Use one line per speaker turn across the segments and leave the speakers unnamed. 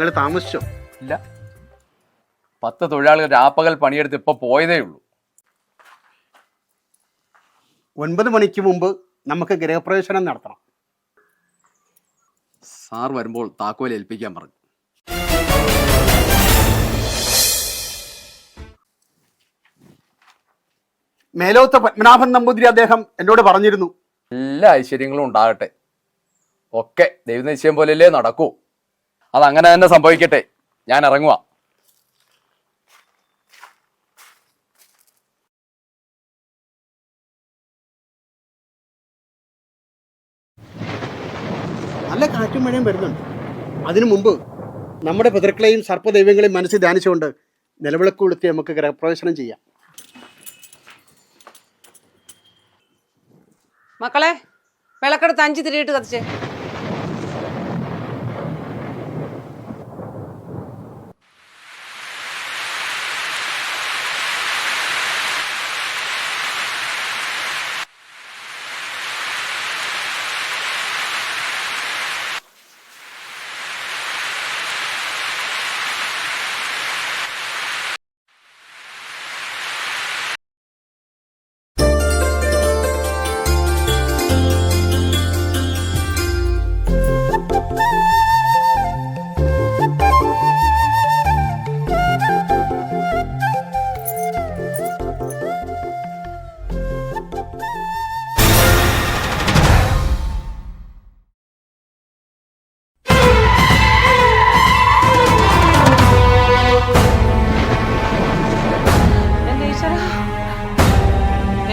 തൊഴിലാളി താമസിച്ചോ?
ഇല്ല, 10 തൊഴിലാളികൾ രാപ്പകൽ പണിയെടുത്ത് ഇപ്പൊ പോയതേ ഉള്ളൂ.
9 മണിക്ക് മുമ്പ് നമുക്ക് ഗൃഹപ്രവേശനം നടത്തണം.
സാർ വരുമ്പോൾ താക്കോൽ ഏൽപ്പിക്കാൻ പറഞ്ഞു.
മേലോത്ത പത്മനാഭൻ നമ്പൂതിരി അദ്ദേഹം എന്നോട് പറഞ്ഞിരുന്നു.
എല്ലാ ഐശ്വര്യങ്ങളും ഉണ്ടാകട്ടെ. ഒക്കെ ദൈവനിശ്ചയം പോലെയല്ലേ നടക്കൂ. അതങ്ങനെ തന്നെ സംഭവിക്കട്ടെ. ഞാൻ ഇറങ്ങുക.
നല്ല കാറ്റും മഴയും വരുന്നുണ്ട്. അതിനു മുമ്പ് നമ്മുടെ പിതൃക്കളെയും സർപ്പദൈവങ്ങളെയും മനസ്സിൽ ധ്യാനിച്ചുകൊണ്ട് നിലവിളക്ക് കൊളുത്തി നമുക്ക് ഗൃഹപ്രവേശനം ചെയ്യാം.
മക്കളെ, വിളക്കെടുത്ത് 5 തിരിയിട്ട് കത്തിച്ചേ.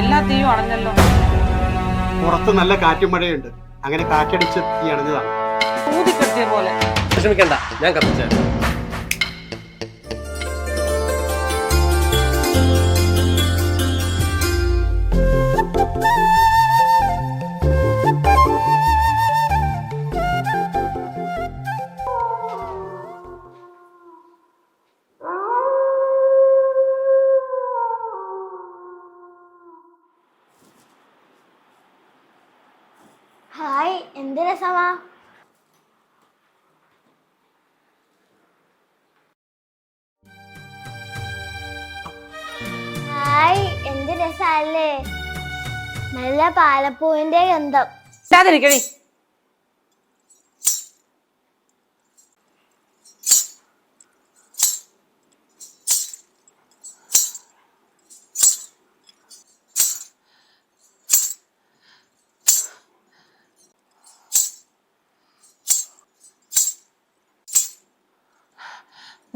എല്ലാ തീയും അണഞ്ഞല്ലോ.
പുറത്ത് നല്ല കാറ്റും മഴയുണ്ട്. അങ്ങനെ കാറ്റടിച്ച് തീ അണഞ്ഞതാണ്.
ഊതിക്കെട്ടിയ പോലെ.
വിഷമിക്കണ്ട, ഞാൻ കത്തിച്ചേ.
ഹായ്, എന്ത് രസമാ. ഹായ്, എന്ത് രസല്ലേ. നല്ല പാലപ്പൂവിന്റെ ഗന്ധം.
സാധിരിക്കണി.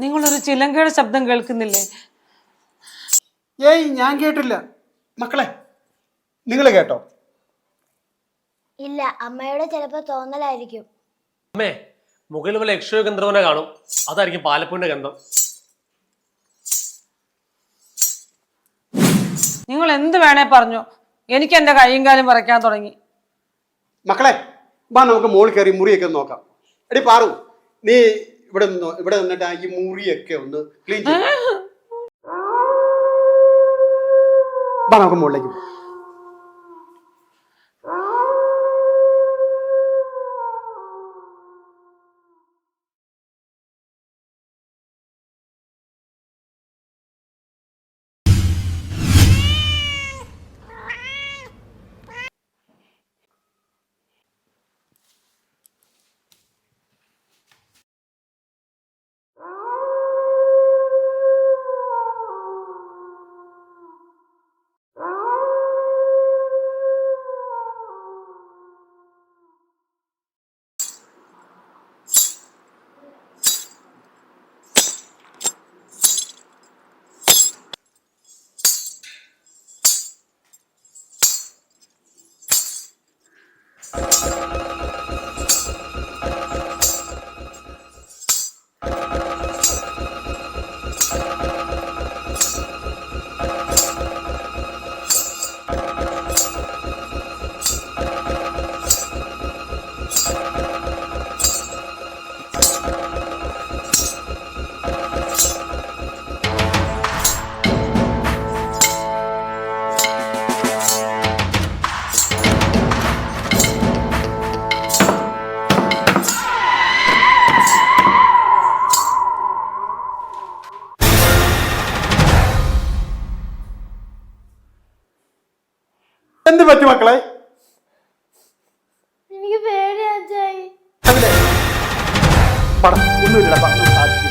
നിങ്ങളൊരു ചിലങ്കയുടെ ശബ്ദം കേൾക്കുന്നില്ലേ?
ഏയ്, ഞാൻ കേട്ടില്ല. മക്കളെ, നിങ്ങൾ കേട്ടോ?
ഇല്ല, അമ്മയുടെ ചിലപ്പോ തോന്നലായിരിക്കും.
അമ്മേ, മുകളിൽ പോലെ യക്ഷോ ഗന്ധർവനെ കാണും. അതായിരിക്കും പാലപ്പൂവിന്റെ ഗന്ധം.
നിങ്ങൾ എന്ത് വേണേ പറഞ്ഞോ, എനിക്ക് എന്റെ കൈയും കാലും വിറയ്ക്കാൻ തുടങ്ങി.
മക്കളെ, വാ നമുക്ക് മോളിൽ കയറി മുറിയൊക്കെ ഒന്ന് നോക്കാം. എടി പാറു, നീ ഇവിടെ നിന്നിട്ട് ഈ മുറിയൊക്കെ ഒന്ന് ക്ലീൻ ചെയ്യും. വാ നമുക്ക് മുകളിലേക്ക് പോകാം. എന്ത് പറ്റി മക്കളെ?
എനിക്ക് പേടിയാ അച്ചായി.
അതിലെ ഒന്നുമില്ല, പറഞ്ഞു സാധിക്കും.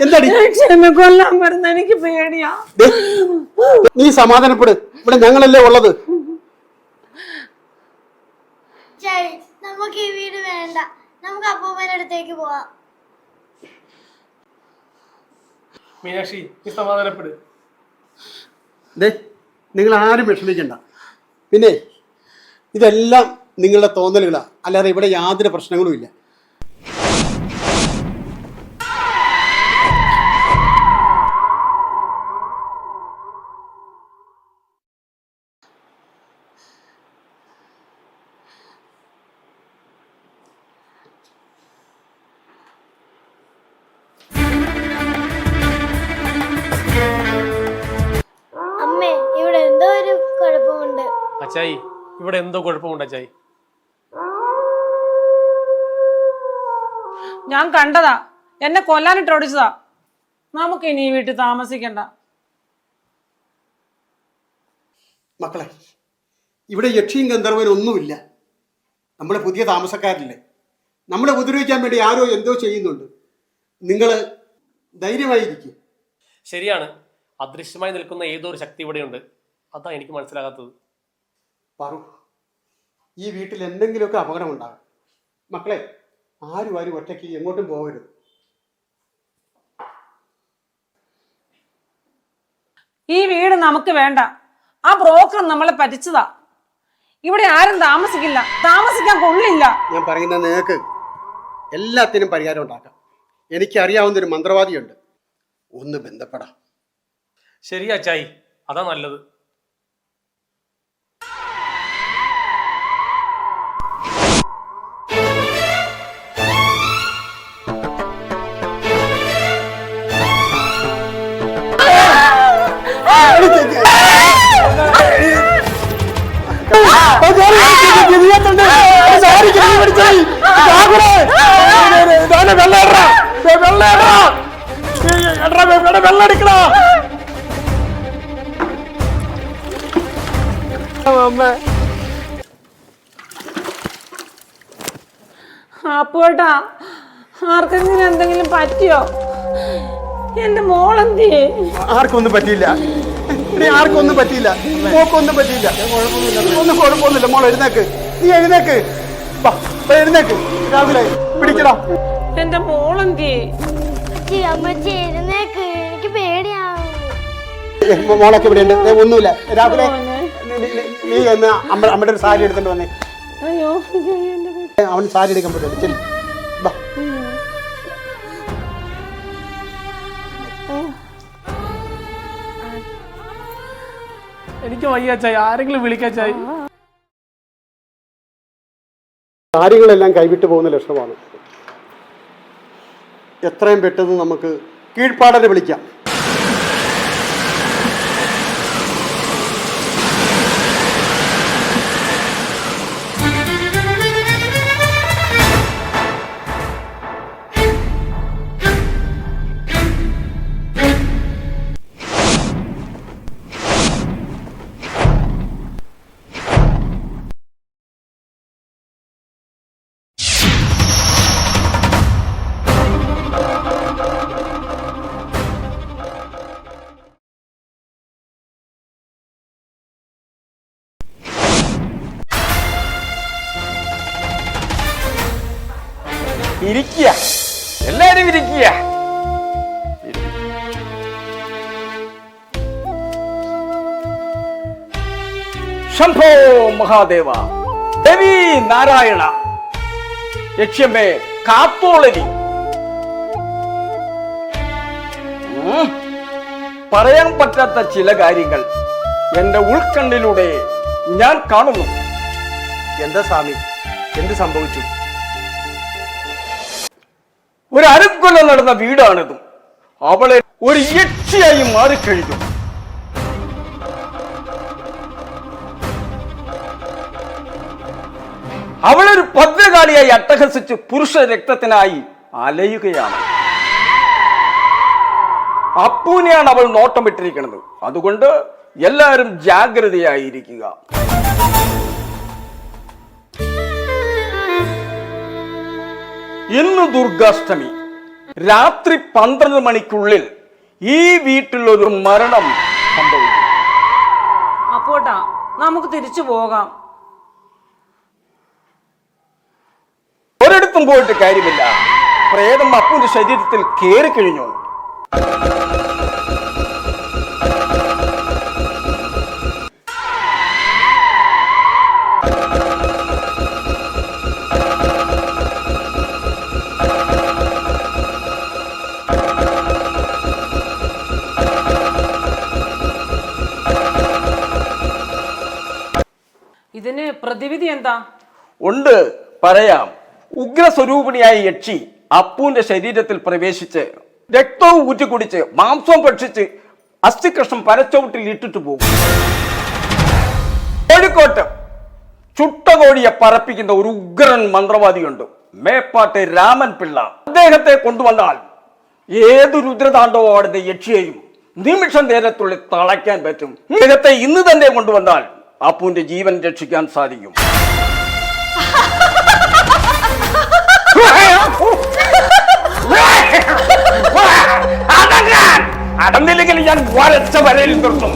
എന്താടി
കൊല്ലാൻ വരുന്ന എനിക്ക് പേടിയാ.
നീ സമാധാനപ്പെട്, ഇവിടെ ഞങ്ങളല്ലേ ഉള്ളത്.
അച്ചായി, നമുക്ക് ഈ വീട് വേണ്ട, നമുക്ക് അപ്പൂപ്പന്റെ അടുത്തേക്ക് പോവാം.
മീനാക്ഷി, നീ സമാധാനപ്പെട്.
നിങ്ങൾ ആരും വിഷമിക്കണ്ട. പിന്നെ ഇതെല്ലാം നിങ്ങളുടെ തോന്നലുകളാ, അല്ലാതെ ഇവിടെ യാതൊരു പ്രശ്നങ്ങളും ഇല്ല.
അമ്മേ, ഇവിടെ എന്തോ ഒരു കുഴപ്പമുണ്ട്.
അച്ചായി, ഇവിടെ എന്തോ കുഴപ്പമുണ്ട് അച്ചായി.
ഞാൻ കണ്ടതാ, എന്നെ കൊല്ലാനിട്ട് ഓടിച്ചതാ. നമുക്ക് ഇനി ഈ വീട്ടിൽ താമസിക്കണ്ട.
മക്കളെ, ഇവിടെ യക്ഷിയും ഗന്ധർവനും ഒന്നുമില്ല. നമ്മളെ പുതിയ താമസക്കാരില്ലേ, നമ്മളെ ഉപദ്രവിക്കാൻ വേണ്ടി ആരോ എന്തോ ചെയ്യുന്നുണ്ട്. നിങ്ങൾ ധൈര്യമായിരിക്കും.
ശരിയാണ്, അദൃശ്യമായി നിൽക്കുന്ന ഏതോ ഒരു ശക്തി ഇവിടെയുണ്ട്. അതാ എനിക്ക് മനസ്സിലാകാത്തത്.
പറു, ഈ വീട്ടിൽ എന്തെങ്കിലുമൊക്കെ അപകടം ഉണ്ടാകും. മക്കളെ, ആരും ഒറ്റയ്ക്ക് എങ്ങോട്ടും പോകരുത്.
ഈ വീട് നമുക്ക് വേണ്ട. ആ ബ്രോക്കർ നമ്മളെ പറ്റിച്ചതാ. ഇവിടെ ആരും താമസിക്കില്ല, താമസിക്കാൻ കൊള്ളില്ല.
ഞാൻ പറയുന്ന നിങ്ങൾക്ക് എല്ലാത്തിനും പരിഹാരം ഉണ്ടാക്കാം. എനിക്കറിയാവുന്നൊരു മന്ത്രവാദിയുണ്ട്, ഒന്ന് ബന്ധപ്പെടാം.
ശരി അച്ചായി, അതാ നല്ലത്.
അപ്പോട്ടാ, ആർക്കെങ്കിലും എന്തെങ്കിലും പറ്റിയോ? എന്റെ മോളെന്തിയേ?
ആർക്കൊന്നും പറ്റിയില്ല, ആർക്കൊന്നും പറ്റിയില്ല, മോക്കൊന്നും പറ്റിയില്ല. ഒന്നും കുഴപ്പമൊന്നുമില്ല. മോൾ എഴുന്നേക്ക്, നീ എഴുന്നേക്ക്, എഴുന്നേക്ക്. രാവിലെ പിടിക്കടാ.
എന്റെ മോളെന്തിയേ?
അമ്മച്ചി എഴുന്നേക്ക്, എനിക്ക് പേടിയാവും.
മോളൊക്കെ ഇവിടെ ഉണ്ട്. ഒന്നുമില്ല. രാവിലെ നീ എന്ന് അമ്മയുടെ ഒരു സാരി എടുത്തിട്ട് വന്നേ.
അയ്യോ,
അവൻ സാരി എടുക്കാൻ പറ്റില്ല. ചെല്ലി ബാ.
എനിക്ക് വയ്യ ചായ, ആരെങ്കിലും വിളിക്കാൻ ചായ.
കാര്യങ്ങളെല്ലാം കൈവിട്ട് പോകുന്ന ലക്ഷണമാണ്. എത്രയും പെട്ടെന്ന് നമുക്ക് കീഴ്പ്പാടനെ വിളിക്കാം.
ഇരിക്കുക, എല്ലാരും ഇരിക്കുക. ശംഭോ മഹാദേവ, ദേവി നാരായണ, ലക്ഷ്യമേ കാത്തോളരി. പറയാൻ പറ്റാത്ത ചില കാര്യങ്ങൾ എന്റെ ഉൾക്കണ്ണിലൂടെ ഞാൻ കാണുന്നു.
എന്താ സ്വാമി, എന്ത് സംഭവിച്ചു?
ഒരു അരക്കൊല്ലം നടന്ന വീടാണിത്. അവളെ ഒരു യക്ഷിയായി മാറിക്കഴിഞ്ഞു. അവളൊരു ഭദ്രകാളിയായി അട്ടഹസിച്ച് പുരുഷ രക്തത്തിനായി അലയുകയാണ്. അപ്പൂനെയാണ് അവൾ നോട്ടമിട്ടിരിക്കുന്നത്. അതുകൊണ്ട് എല്ലാവരും ജാഗ്രതയായിരിക്കുക. ഇന്ന് ദുർഗാഷ്ടമി രാത്രി 12 മണിക്കുള്ളിൽ ഈ വീട്ടിൽ ഒരു മരണം സംഭവിക്കും.
അപ്പോട്ടാ നമുക്ക് തിരിച്ചു പോകാം.
ഒരിടത്തും പോയിട്ട് കാര്യമില്ല. പ്രേതം അപ്പുവിന്റെ ശരീരത്തിൽ കേറി കഴിഞ്ഞു.
ഇതിന് പ്രതിവിധി എന്താ?
ഉണ്ട്, പറയാം. ഉഗ്രസ്വരൂപിണിയായ യക്ഷി അപ്പുവിന്റെ ശരീരത്തിൽ പ്രവേശിച്ച് രക്തവും ഊറ്റിക്കുടിച്ച് മാംസവും ഭക്ഷിച്ച് അസ്ഥികഷ്ണം പരച്ചോട്ടിൽ ഇട്ടിട്ട് പോകും. കോഴിക്കോട്ട് ചുട്ടകോഴിയെ പറപ്പിക്കുന്ന ഒരു ഉഗ്രൻ മന്ത്രവാദിയുണ്ട്, മേപ്പാട്ട് രാമൻ പിള്ള. അദ്ദേഹത്തെ കൊണ്ടുവന്നാൽ ഏത് രുദ്രതാണ്ഡവമാടുന്ന യക്ഷിയെയും നിമിഷ നേരത്തുള്ളിൽ തളയ്ക്കാൻ പറ്റും. അദ്ദേഹത്തെ ഇന്ന് തന്നെ കൊണ്ടുവന്നാൽ അപ്പുവിന്റെ ജീവൻ രക്ഷിക്കാൻ സാധിക്കും. അടന്നില്ലെങ്കിൽ ഞാൻ വരച്ച വരയിൽ നിർത്തും.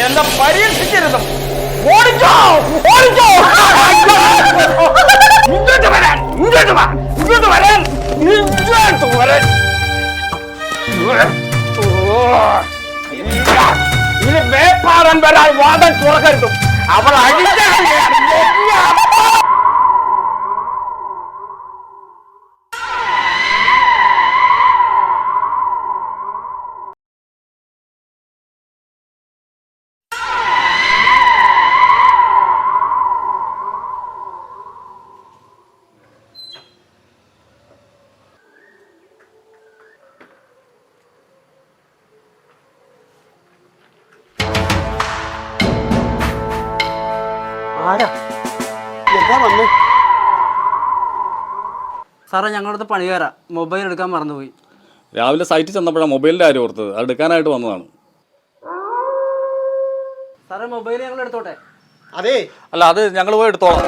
എന്നെ പരീക്ഷിക്കരുത്. ഓടിച്ചോ, ഓടിച്ചോ. ഇങ്ങോട്ട് വരാൻ, ഇങ്ങോട്ട് വാ, ഇങ്ങോട്ട് വരാൻ, ഇങ്ങോട്ട് വരാൻ. ഇനി വേപ്പാടൻ വരാൻ വാദം തുറക്കരുത്. അവൾ അഴിഞ്ഞ
ആരാ എന്താ വന്ന്?
സാറേ, ഞങ്ങളുടെ പണിക്കാരാ, മൊബൈൽ എടുക്കാൻ മറന്നുപോയി.
രാവിലെ സൈറ്റിൽ ചെന്നപ്പോഴാണ് മൊബൈലിൻ്റെ കാര്യം ഓർത്തത്. അത് എടുക്കാനായിട്ട് വന്നതാണ്.
സാറേ, മൊബൈൽ ഞങ്ങൾ എടുത്തോട്ടെ?
അതെ,
അല്ല, അത് ഞങ്ങൾ പോയി എടുത്തോളാം.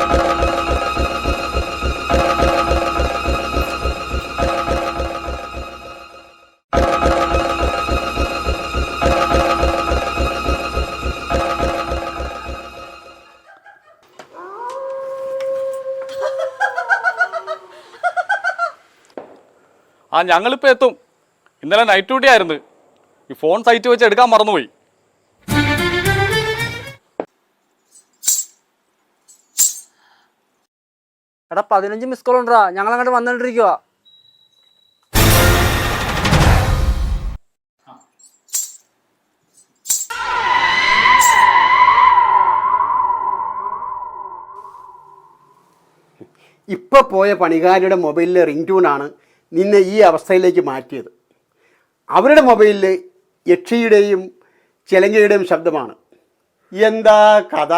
ആ, ഞങ്ങളിപ്പോൾ എത്തും. ഇന്നലെ നൈറ്റ് ഡ്യൂട്ടി ആയിരുന്നു. ഈ ഫോൺ സൈറ്റ് വെച്ച് എടുക്കാൻ മറന്നുപോയി.
എടാ 15 മിസ് കോൾ ഉണ്ടാ, ഞങ്ങൾ അങ്ങോട്ട് വന്നിട്ടിരിക്കുക.
ഇപ്പോൾ പോയ പണിക്കാരുടെ മൊബൈലിലെ റിംഗ് ട്യൂണാണ് നിന്നെ ഈ അവസ്ഥയിലേക്ക് മാറ്റിയത്. അവരുടെ മൊബൈലിൽ യക്ഷിയുടെയും ചിലങ്കയുടെയും ശബ്ദമാണ്. എന്താ കഥ?